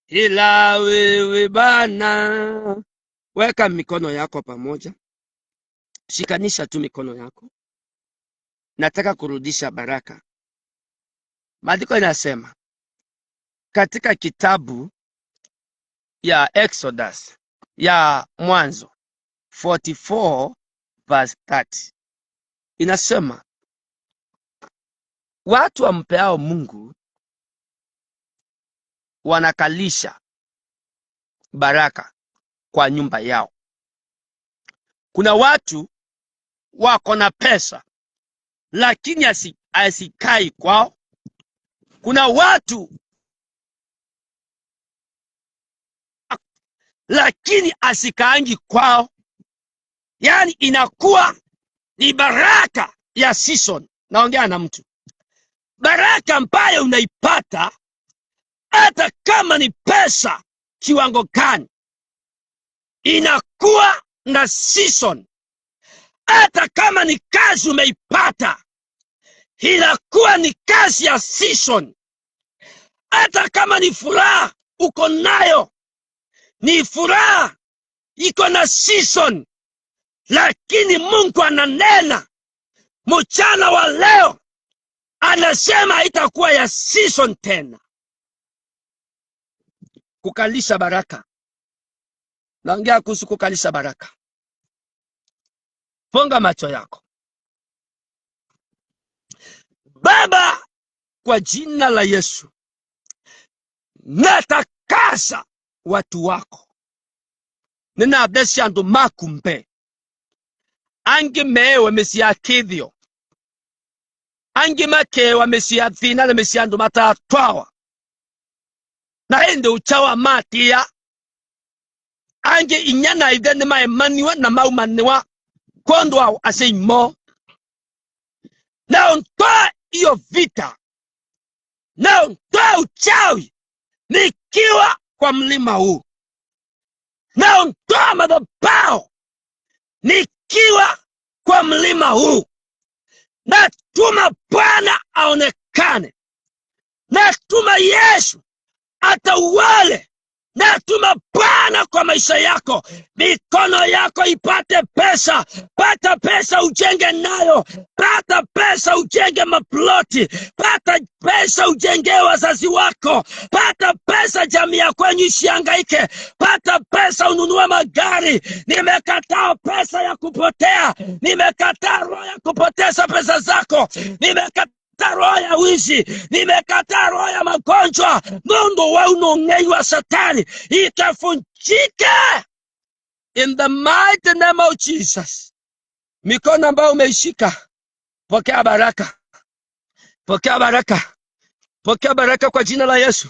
Ila wewe Bwana. Weka mikono yako pamoja. Shikanisha tu mikono yako. Nataka kurudisha baraka. Maandiko inasema katika kitabu ya Exodus ya Mwanzo 44 verse 30 inasema, watu wampeao Mungu wanakalisha baraka kwa nyumba yao. Kuna watu wako na pesa lakini asikai kwao. Kuna watu lakini asikaangi kwao. Yani inakuwa ni baraka ya season. Naongea na mtu, baraka ambayo unaipata hata kama ni pesa kiwango gani, inakuwa na season. Hata kama ni kazi umeipata, inakuwa ni kazi ya season. Hata kama ni furaha uko nayo, ni furaha iko na season. Lakini Mungu ananena mchana wa leo, anasema haitakuwa ya season tena. Kukalisha baraka. Naongea kuhusu kukalisha baraka. Funga macho yako. Baba, kwa jina la Yesu, natakasa watu wako. Nina abdesi andu makumbe. Angi mewe mesia kithio. Angi makewa mesia thina na mesia andu matatwawa. Na hende uchawa matia. Angi inyana ideni maemaniwa na maumaniwa. Kondo ase imo. Na untoa iyo vita. Na untoa uchawi nikiwa kwa mlima huu. Na untoa madhabahu nikiwa kwa mlima huu. Natuma Bwana aonekane. Natuma Yesu atawale. Natuma Bwana kwa maisha yako. Mikono yako ipate pesa. Pata pesa ujenge nayo. Pata pesa ujenge maploti. Pata pesa ujenge wazazi wako. Pata pesa jamii yako isihangaike. Pata pesa ununue magari. Nimekataa pesa ya kupotea. Nimekataa roho ya kupoteza pesa zako. Nimekataa roho ya wizi. Nimekataa roho ya magonjwa. Mungu wa unongei wa Satani itafunjike in the mighty name of Jesus. Mikono ambayo umeishika, pokea baraka. Pokea baraka. Pokea baraka kwa jina la Yesu.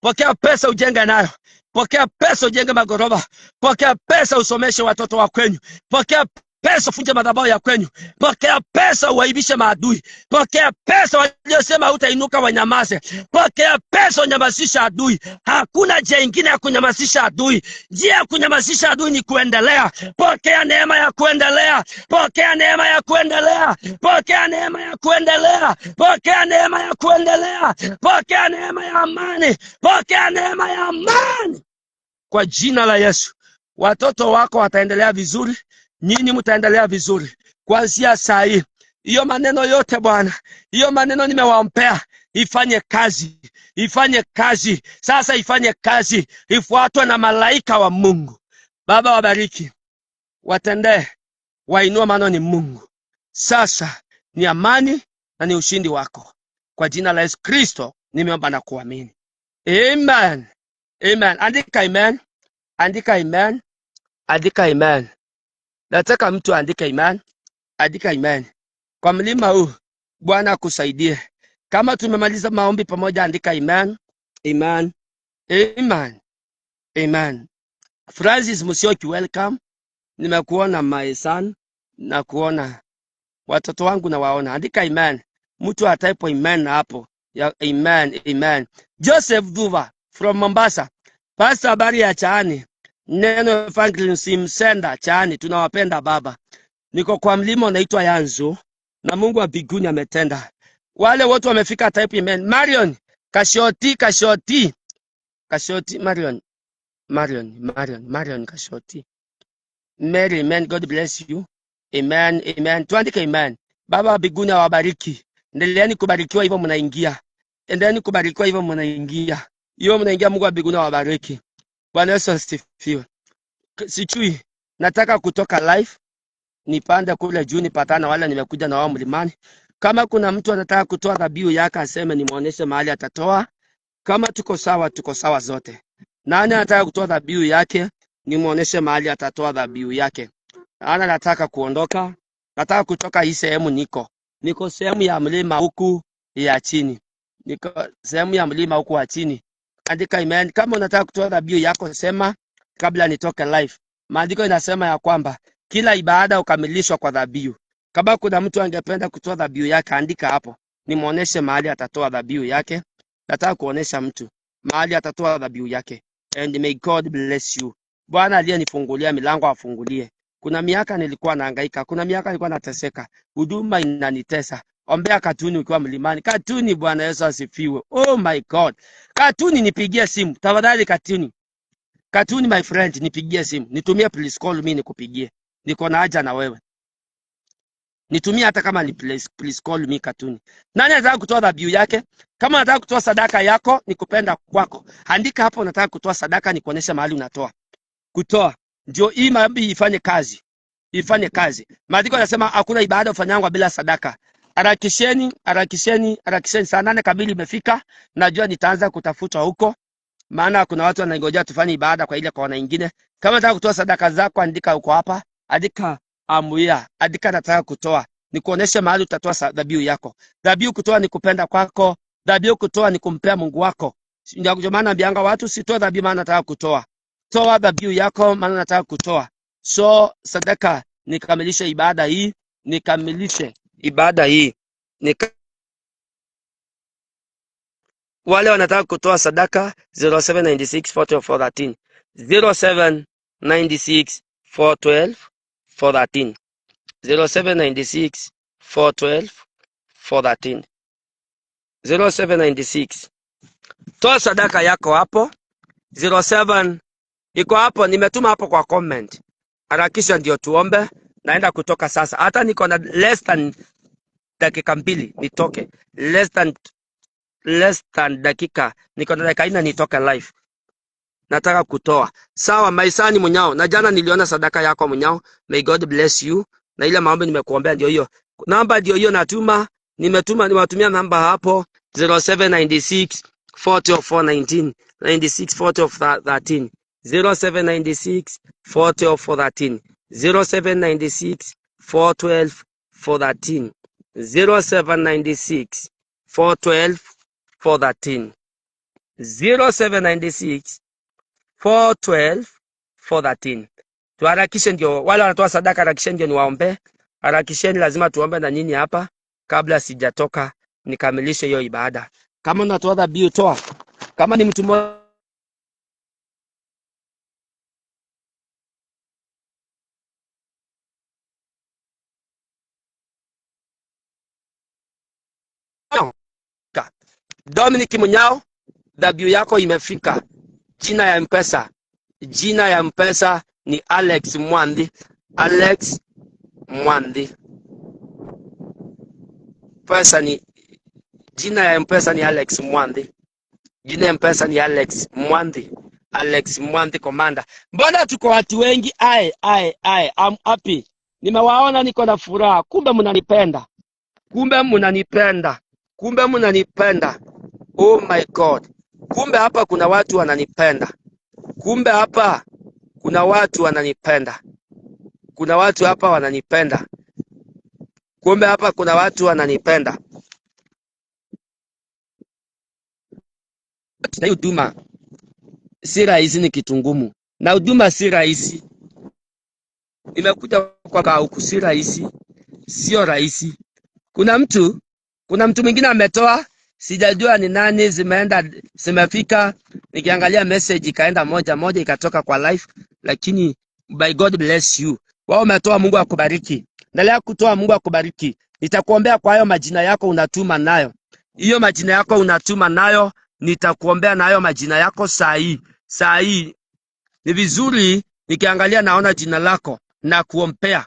Pokea pesa ujenge nayo. Pokea pesa ujenge magoroba. Pokea pesa usomeshe watoto wa kwenyu. Pokea pesa funje madhabahu ya kwenyu. Pokea pesa uwaibishe maadui. Pokea pesa waliosema hutainuka wanyamaze. Pokea pesa unyamazisha adui. Hakuna njia nyingine ya kunyamazisha adui. Njia ya kunyamazisha adui ni kuendelea. Pokea neema ya kuendelea. Pokea neema ya kuendelea. Pokea neema ya kuendelea. Pokea neema ya kuendelea. Pokea neema ya amani. Pokea neema ya amani. Kwa jina la Yesu, watoto wako wataendelea vizuri. Nyinyi mtaendelea vizuri kuanzia saa hii. Hiyo maneno yote Bwana, hiyo maneno nimewaombea ifanye kazi. Ifanye kazi. Sasa ifanye kazi. Ifuatwe na malaika wa Mungu. Baba wabariki. Watendee. Wainua maana ni Mungu. Sasa ni amani na ni ushindi wako. Kwa jina la Yesu Kristo nimeomba na kuamini. Amen. Amen. Andika amen. Andika amen. Andika amen. Nataka mtu andika amen. Andika amen. Kwa mlima huu Bwana akusaidie. Kama tumemaliza maombi pamoja, andika amen. Amen. Amen. Amen. Francis Musyoki, welcome. Nimekuona my son, na kuona watoto wangu na waona. Andika amen. Mtu ataipo amen hapo. Ya amen. Amen. Joseph Duva from Mombasa. Pastor, habari ya Chaani. Neno Evangelism Center Chaani, tunawapenda baba. Niko kwa mlima unaitwa Yanzu na Mungu wa mbinguni ametenda. Wale wote wamefika type amen. Marion Kashoti Marion Kashoti. Mary, amen. God bless you. Amen. Amen. Tuandike amen. Baba wa mbinguni awabariki. Endeleeni kubarikiwa hivyo mnaingia. endeni kubarikiwa hivyo mnaingia. Hiyo mnaingia, Mungu wa mbinguni awabariki. Bwana Yesu asifiwe. Sijui nataka kutoka live nipande kule juu nipatana wala nimekuja na wao mlimani. Kama kuna mtu anataka kutoa dhabihu yake aseme nimuoneshe mahali atatoa. Kama tuko sawa zote. Nani anataka kutoa dhabihu yake nimuoneshe mahali atatoa dhabihu yake. Ana nataka kuondoka. Nataka kutoka hii sehemu niko sehemu ya mlima huku ya chini. Niko sehemu ya mlima huku wa chini. Andika amen. Kama unataka kutoa dhabihu yako sema kabla nitoke live. Maandiko inasema ya kwamba kila ibada ukamilishwa kwa dhabihu. Kama kuna mtu angependa kutoa dhabihu yake andika hapo. Nimuoneshe mahali atatoa dhabihu yake. Nataka kuonesha mtu mahali atatoa dhabihu yake. And may God bless you. Bwana aliyenifungulia milango afungulie. Kuna miaka nilikuwa nahangaika, kuna miaka nilikuwa nateseka. Huduma inanitesa. Ombea Katuni ukiwa mlimani. Katuni, Bwana Yesu asifiwe. Oh my God. Katuni nipigie simu. Tafadhali Katuni. Katuni my friend nipigie simu. Nitumie please call me nikupigie. Niko na haja na wewe. Nitumie hata kama ni please call me Katuni. Nani anataka kutoa dhabihu yake? Kama unataka kutoa sadaka yako nikupenda kwako. Andika hapo unataka kutoa sadaka nikuonesha mahali unatoa. Kutoa ndio hii maombi ifanye kazi. Ifanye kazi. Maandiko yanasema hakuna ibada ufanyangwa bila sadaka. Harakisheni saa 8 kamili imefika. Najua nitaanza kutafuta huko. Maana kuna watu wanangojea tufanye ibada kwa ile kwa wana wengine. Kama unataka kutoa sadaka zako andika huko hapa. Andika amuya. Andika nataka kutoa. Nikuoneshe mahali utatoa dhabihu yako. Dhabihu kutoa ni kupenda kwako. Dhabihu kutoa ni kumpea Mungu wako. Ndio maana naambianga watu sitoe dhabihu maana nataka kutoa. Toa dhabihu yako maana nataka kutoa. So sadaka nikamilishe ibada hii, wale wanataka kutoa sadaka 0796 40 0796 412 413 0796 412 413 0796. Toa sadaka yako hapo 07 iko hapo, nimetuma hapo kwa comment. Harakisha ndio tuombe. Naenda kutoka sasa. Hata niko na less than dakika 2 nitoke. Less than dakika. Niko na dakika 4 nitoke live. Nataka kutoa. Sawa maisani Munyao. Na jana niliona sadaka yako Munyao. May God bless you. Na ile maombi nimekuombea ndio hiyo. Namba ndio hiyo natuma. Nimewatumia namba hapo 0796 40 96 40 13 0796 40 13 0796 412 413 0796 412 413 0796 412 413. Tuharakishe ndio wale wanatoa sadaka, harakishe ndio niwaombe. Harakisheni, lazima tuombe na nyinyi hapa kabla sijatoka nikamilishe hiyo ibada. Kama unatoa dhabihu toa. Kama ni mtu mmoja Dominic Munyao, dhabihu yako imefika. Jina ya mpesa ni Alex Mwandi. Alex Mwandi. Pesa ni jina ya mpesa ni Alex Mwandi. Jina ya mpesa ni Alex Mwandi. Alex Mwandi Komanda. Mbona tuko watu wengi? I'm happy. Nimewaona niko na furaha. Kumbe mnanipenda. Oh my God. Kumbe hapa kuna watu wananipenda. Kuna watu hapa wananipenda. Kumbe hapa kuna watu wananipenda. Na huduma si rahisi, ni kitu ngumu. Na huduma si rahisi. Nimekuja kwa huku si rahisi. Sio rahisi. Kuna mtu mwingine ametoa, sijajua ni nani, zimefika. Nikiangalia message ikaenda moja ikatoka kwa live, lakini by God bless you. Wao umetoa, Mungu akubariki. Endelea kutoa, Mungu akubariki. Nitakuombea kwa hayo majina yako unatuma nayo. Hiyo majina yako unatuma nayo, nitakuombea na hayo majina yako saa hii. Ni vizuri nikiangalia naona jina lako na kuombea.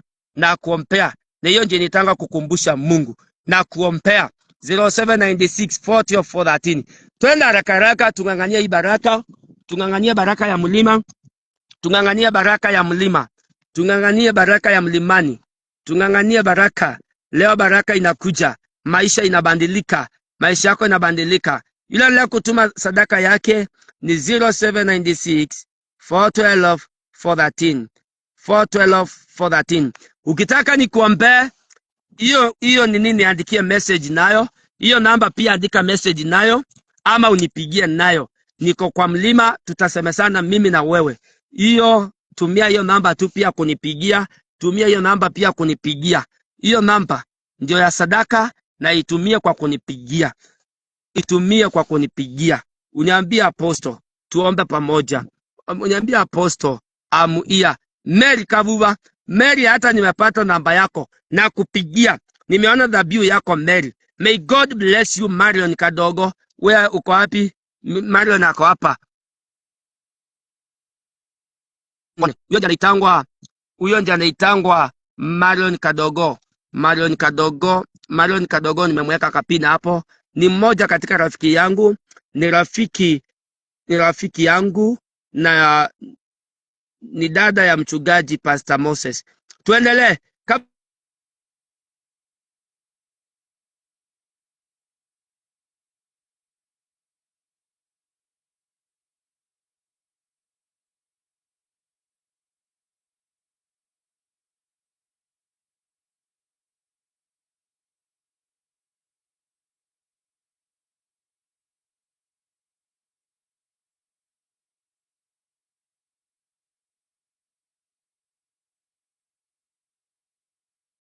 Na hiyo ndio nitanga kukumbusha Mungu. Na kuombea 0796 40 of 413. Twenda haraka haraka, tungangania hii baraka, tungangania baraka ya mlima, tungangania baraka ya mlima, tungangania baraka ya mlimani, tungangania baraka. Leo baraka inakuja, maisha inabadilika, maisha yako inabadilika. Yule leo kutuma sadaka yake ni 0796 412 413 412 413. Ukitaka nikuombee hiyo ni nini, andikie message nayo. Hiyo namba pia andika message nayo, ama unipigie nayo. Niko kwa mlima, tutasemesana mimi na wewe. Hiyo tumia hiyo namba tu pia kunipigia, tumia hiyo namba pia kunipigia. Hiyo namba ndio ya sadaka, na itumie kwa kunipigia. Itumie kwa kunipigia. Uniambie Apostle, tuombe pamoja. Uniambie Apostle, amuia Mary Kabuba, Mary, hata nimepata namba yako na kupigia. Nimeona dhabihu yako Mary. May God bless you Marion Kadogo. Wewe uko wapi? Marion ako hapa. Huyo ndiye anaitangwa Marion Kadogo. Marion Kadogo nimemweka kapina hapo. Ni mmoja katika rafiki yangu, ni rafiki yangu, na ni dada ya mchungaji Pastor Moses. Tuendelee.